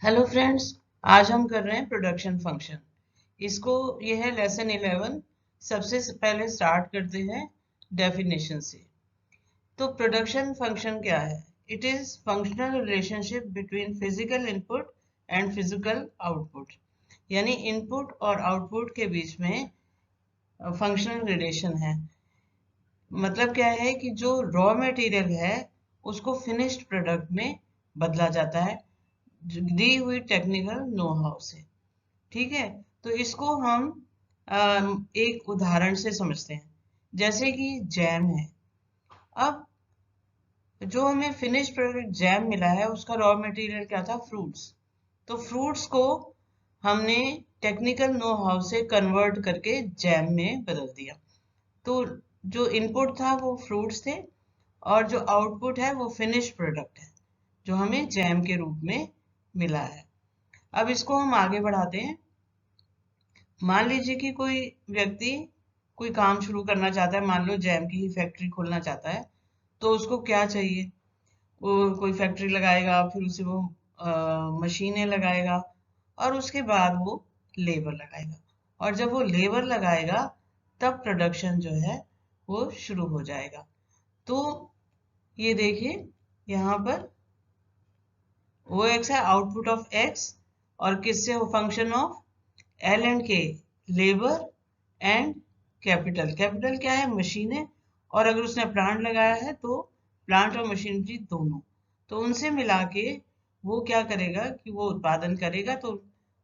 Hello friends. आज हम कर रहे हैं प्रोडक्शन फंक्शन। इसको ये है लेसन 11। सबसे पहले स्टार्ट करते हैं डेफिनेशन से। तो प्रोडक्शन फंक्शन क्या है? It is functional relationship between physical input and physical output. यानी इनपुट और आउटपुट के बीच में फंक्शनल रिलेशन है। मतलब क्या है कि जो रॉ मटेरियल है उसको फिनिश्ड प्रोडक्ट में बदला जाता है दी हुई टेक्निकल नो हाउ से। ठीक है। तो इसको हम एक उदाहरण से समझते हैं। जैसे कि जैम है। अब जो हमें फिनिश प्रोडक्ट जैम मिला है उसका रॉ मटेरियल क्या था? फ्रूट्स। तो फ्रूट्स को हमने टेक्निकल नो हाउ से कन्वर्ट करके जैम में बदल दिया। तो जो इनपुट था वो फ्रूट्स थे और जो आउटपुट है वो फिनिश प्रोडक्ट है जो हमें जैम के रूप में मिला है। अब इसको हम आगे बढ़ाते हैं। मान लीजिए कि कोई व्यक्ति कोई काम शुरू करना चाहता है, मान लो जैम की ही फैक्ट्री खोलना चाहता है। तो उसको क्या चाहिए? वो कोई फैक्ट्री लगाएगा, फिर उसे वो मशीनें लगाएगा और उसके बाद वो लेबर लगाएगा। और जब वो लेबर लगाएगा तब प्रोडक्शन जो है वो शुरू हो जाएगा। तो ये देखिए यहाँ पर वो एक्स है, आउटपुट ऑफ एक्स। और किससे हो? फंक्शन ऑफ एल एंड के, लेबर एंड कैपिटल। कैपिटल क्या है? मशीनें। और अगर उसने प्लांट लगाया है तो प्लांट और मशीनरी दोनों। तो उनसे मिला के वो क्या करेगा कि वो उत्पादन करेगा। तो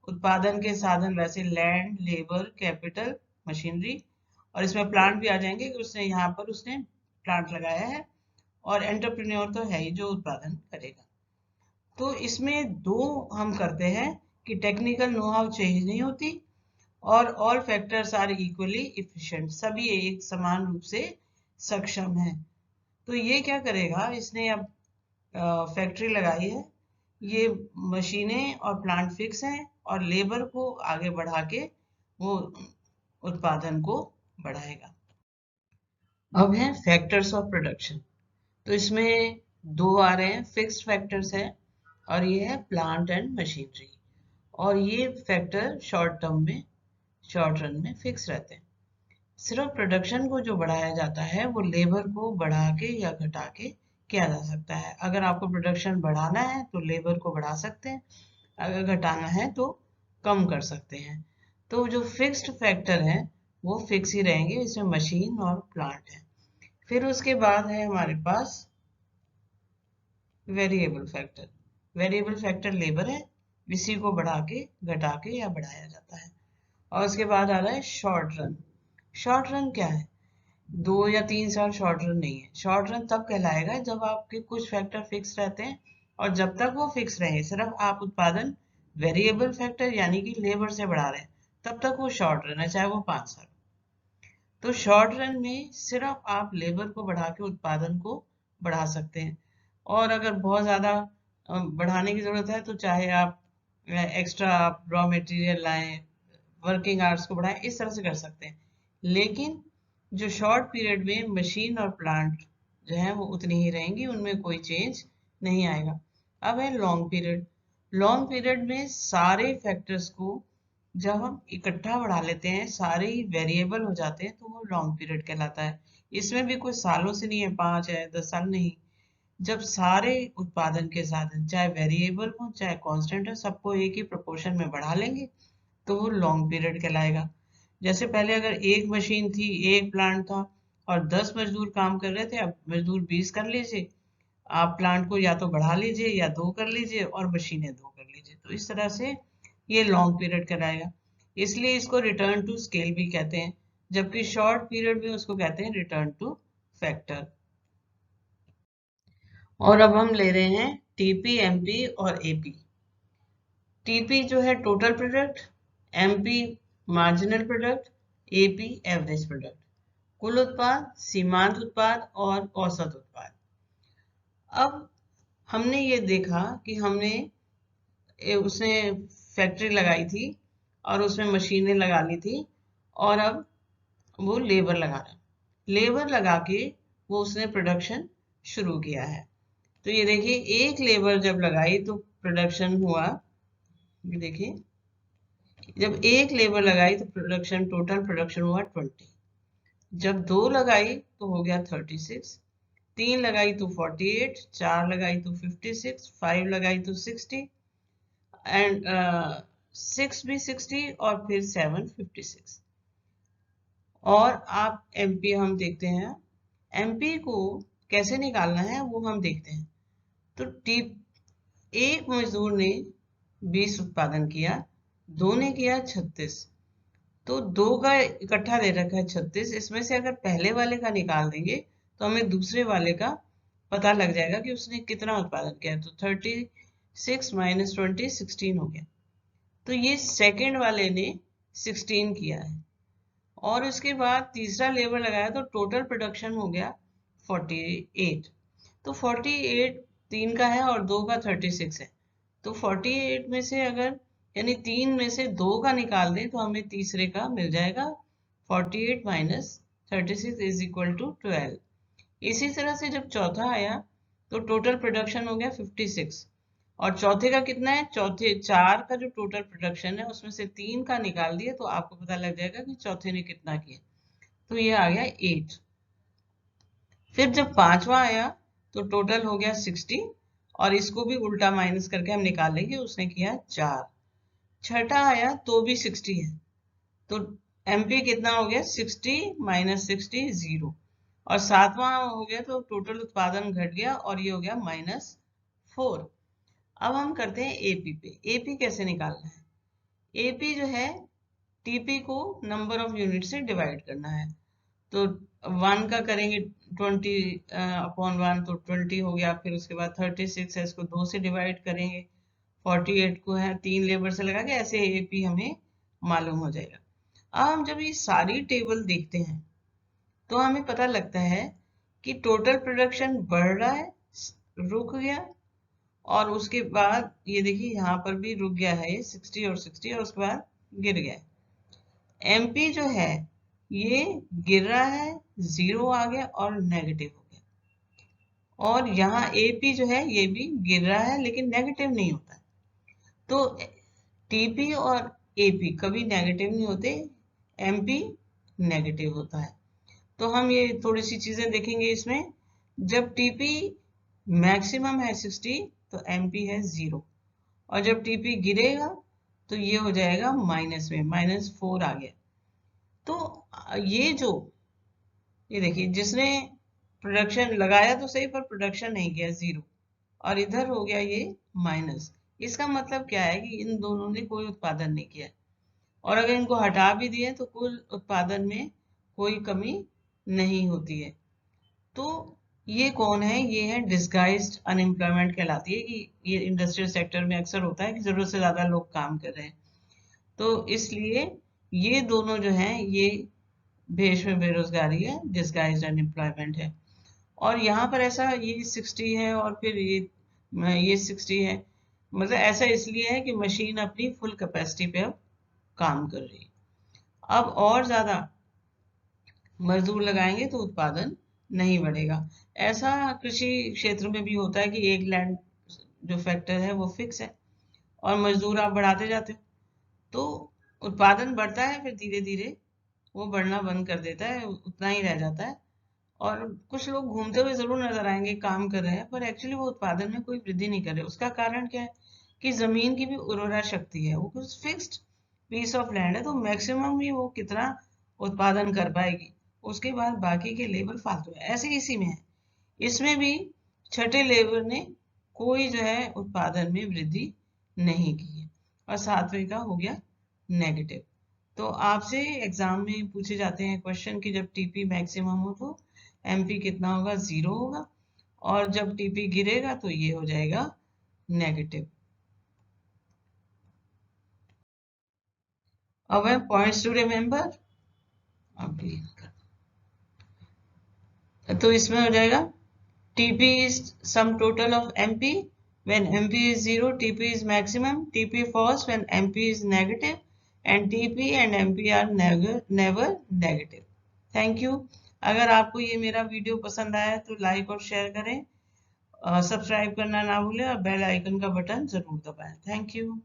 उत्पादन के साधन वैसे लैंड, लेबर, कैपिटल, मशीनरी। और इसमें प्लांट भी आ जाएंगे कि उसने यहाँ पर उसने प्लांट लगाया है। और एंटरप्रेन्योर तो है ही जो उत्पादन करेगा। तो इसमें दो हम करते हैं कि टेक्निकल नो हाउ चेंज नहीं होती और all factors are equally efficient. सभी एक समान रूप से सक्षम है। तो ये क्या करेगा? इसने अब फैक्ट्री लगाई है, ये मशीनें और प्लांट फिक्स हैं और लेबर को आगे बढ़ा के वो उत्पादन को बढ़ाएगा। अब है फैक्टर्स ऑफ प्रोडक्शन। तो इसमें दो आ रहे हैं, फिक्स्ड फैक्टर्स है और ये है प्लांट एंड मशीनरी। और ये फैक्टर शॉर्ट टर्म में, शॉर्ट रन में फिक्स रहते हैं। सिर्फ प्रोडक्शन को जो बढ़ाया जाता है वो लेबर को बढ़ा के या घटा के किया जा सकता है। अगर आपको प्रोडक्शन बढ़ाना है तो लेबर को बढ़ा सकते हैं, अगर घटाना है तो कम कर सकते हैं। तो जो फिक्स्ड फैक्टर है वो फिक्स ही रहेंगे, इसमें मशीन और प्लांट है। फिर उसके बाद है हमारे पास variable factor. Variable factor labour है, इसी को बढ़ा के, घटा के या बढ़ाया जाता है। और उसके बाद आ रहा है शॉर्ट रन। शॉर्ट रन क्या है? 2 या 3 साल शॉर्ट रन नहीं है। शॉर्ट रन तब कहलाएगा जब आपके कुछ फैक्टर फिक्स रहते हैं और जब तक वो फिक्स रहे, सिर्फ आप उत्पादन वेरिएबल फैक्टर यानी कि लेबर से बढ़ा रहे हैं, तब तक वो शॉर्ट रन है, चाहे वो 5 साल। तो शॉर्ट रन में सिर्फ आप लेबर को बढ़ा के उत्पादन को बढ़ा सकते हैं। और अगर बहुत ज़्यादा बढ़ाने की ज़रूरत है तो चाहे आप एक्स्ट्रा आप रॉ मटेरियल लाएं, वर्किंग आवर्स को बढ़ाएं, इस तरह से कर सकते हैं। लेकिन जो शॉर्ट पीरियड में मशीन और प्लांट जो है वो उतनी ही रहेंगी, उनमें कोई चेंज नहीं आएगा। अब है लॉन्ग पीरियड। लॉन्ग पीरियड में सारे फैक्टर्स को जब हम इकट्ठा बढ़ा लेते हैं, सारे ही वेरिएबल हो जाते हैं, तो वो लॉन्ग पीरियड कहलाता है। इसमें भी कोई सालों से नहीं है, 5 है 10 साल नहीं। जब सारे उत्पादन के साधन चाहे वेरिएबल हो चाहे कांस्टेंट हो, सबको एक ही प्रोपोर्शन में बढ़ा लेंगे तो वो लॉन्ग पीरियड कहलाएगा। जैसे पहले अगर एक मशीन थी, एक प्लांट था और 10 मजदूर काम कर रहे थे, अब मजदूर 20 कर लीजिए। आप प्लांट को या तो बढ़ा लीजिए या 2 कर लीजिए और मशीनें 2 कर लीजिए। तो इस तरह से ये लॉन्ग पीरियड कहलाएगा। इसलिए इसको रिटर्न टू स्केल भी कहते हैं, जबकि शॉर्ट पीरियड में उसको कहते हैं रिटर्न टू फैक्टर। और अब हम ले रहे हैं टीपी, एमपी और एपी। टीपी जो है total product, MP marginal product, AP average product. कुल उत्पाद, सीमांत उत्पाद और औसत उत्पाद। अब हमने ये देखा कि हमने उसने फैक्ट्री लगाई थी और उसमें मशीनें लगा ली थी और अब वो लेबर लगा रहा है। लेबर लगा के वो उसने प्रोडक्शन शुरू किया है। तो ये देखिए, एक लेबर जब लगाई तो प्रोडक्शन हुआ ये देखिए, जब एक लेबर लगाई तो प्रोडक्शन, टोटल प्रोडक्शन हुआ 20। जब 2 लगाई तो हो गया 36, 3 लगाई तो 48, 4 लगाई तो 56, 5 लगाई तो 60 एंड 6 भी 60 और फिर 7 56। और आप एमपी हम देखते हैं, एमपी को कैसे निकालना है वो हम देखते हैं। तो एक मजदूर ने 20 उत्पादन किया, 2 ने किया 36, तो 2 का इकट्ठा दे रखा है 36। इसमें से अगर पहले वाले का निकाल देंगे तो हमें दूसरे वाले का पता लग जाएगा कि उसने कितना उत्पादन किया। तो 36 माइनस 20 16 हो गया। तो ये सेकंड वाले ने 16 किया है। और उसके बाद तीसरा लेबर लगाया तो टोटल प्रोडक्शन हो गया 48। तो 48 3 का है और 2 का 36 है। तो 48 में से अगर, यानी 3 में से 2 का निकाल दें तो हमें तीसरे का मिल जाएगा 48 माइनस 36 इज इक्वल टू 12। इसी तरह से जब चौथा आया तो टोटल प्रोडक्शन हो गया 56, और चौथे का कितना है, चौथे 4 का जो टोटल प्रोडक्शन है उसमें से 3 का निकाल दिए तो आपको पता लग जाएगा कि चौथे ने कितना किया। तो ये आ गया 8। फिर जब पांचवा आया तो टोटल हो गया 60, और इसको भी उल्टा माइनस करके हम निकाल लेंगे, उसने किया 4। छठा आया तो भी 60 है, तो एमपी कितना हो गया, 60 माइनस 60 0। और सातवां हो गया तो टोटल उत्पादन घट गया और ये हो गया -4। अब हम करते हैं एपी पे। एपी कैसे निकालना है, एपी जो है टीपी को नंबर ऑफ यूनिट से डिवाइड करना है। तो 1 का करेंगे 20/1 तो 20 हो गया। फिर उसके बाद 36 है, इसको 2 से डिवाइड करेंगे। 48 को है 3 लेबर से लगा के, ऐसे एपी हमें मालूम हो जाएगा। अब हम जब ये सारी टेबल देखते हैं तो हमें पता लगता है कि टोटल प्रोडक्शन बढ़ रहा है, रुक गया, और उसके बाद ये देखिए यहाँ पर भी रुक गया है, ये 60 और 60, और उसके बाद गिर गया। एमपी जो है ये गिर रहा है, 0 आ गया और नेगेटिव हो गया। और यहाँ एपी जो है ये भी गिर रहा है लेकिन नेगेटिव नहीं होता। तो टीपी और एपी कभी नेगेटिव नहीं होते, एमपी नेगेटिव होता है। तो हम ये थोड़ी सी चीजें देखेंगे इसमें। जब टीपी मैक्सिमम है 60 तो एमपी है 0, और जब टीपी गिरेगा तो ये हो जाएगा माइनस में, -4 आ गया। तो ये देखिए, जिसने प्रोडक्शन लगाया तो सही पर प्रोडक्शन नहीं किया, 0, और इधर हो गया ये माइनस। इसका मतलब क्या है कि इन दोनों ने कोई उत्पादन नहीं किया, और अगर इनको हटा भी दिए तो कुल उत्पादन में कोई कमी नहीं होती है। तो ये कौन है, ये है डिस्गाइज्ड अनएम्प्लॉयमेंट कहलाती है, कि ये इंडस्ट्रियल सेक्टर में अक्सर होता है कि जरूरत से ज्यादा लोग काम कर रहे हैं। तो इसलिए ये दोनों जो हैं ये भेष में बेरोजगारी है, डिस्गाइज्ड अनएम्प्लॉयमेंट है। और यहाँ पर ऐसा ये 60 है और फिर ये 60 है, मतलब ऐसा इसलिए है कि मशीन अपनी फुल कैपेसिटी पे अब काम कर रही है। अब और ज्यादा मजदूर लगाएंगे तो उत्पादन नहीं बढ़ेगा। ऐसा कृषि क्षेत्र में भी होता है कि एक लैंड जो फैक्टर है वो फिक्स है और मजदूर आप बढ़ाते जाते हो, तो उत्पादन बढ़ता है, फिर धीरे धीरे वो बढ़ना बंद कर देता है, उतना ही रह जाता है। और कुछ लोग घूमते हुए जरूर नजर आएंगे, काम कर रहे हैं, पर एक्चुअली वो उत्पादन में कोई वृद्धि नहीं कर रहे। उसका कारण क्या है कि जमीन की भी उर्वरा शक्ति है, वो कुछ फिक्स्ड पीस ऑफ लैंड है, तो मैक्सिमम ही वो कितना उत्पादन कर पाएगी, उसके बाद बाकी के लेबर फालतू है। ऐसे इसी में है, इसमें भी छठे लेबर ने कोई जो है उत्पादन में वृद्धि नहीं की है, और सातवें का हो गया नेगेटिव। तो आपसे एग्जाम में पूछे जाते हैं क्वेश्चन कि जब टीपी मैक्सिमम हो तो एमपी कितना होगा, 0 होगा, और जब टीपी गिरेगा तो ये हो जाएगा नेगेटिव। अब है पॉइंट्स टू रिमेंबर। अब तो इसमें हो जाएगा TP is sum total of MP. When MP is 0, TP is maximum. TP falls when MP is negative, and TP and MP are never negative. Thank you. अगर आपको ये मेरा वीडियो पसंद आया तो लाइक और शेयर करें, सब्सक्राइब करना ना भूलें और बेल आइकन का बटन जरूर दबाएं। Thank you.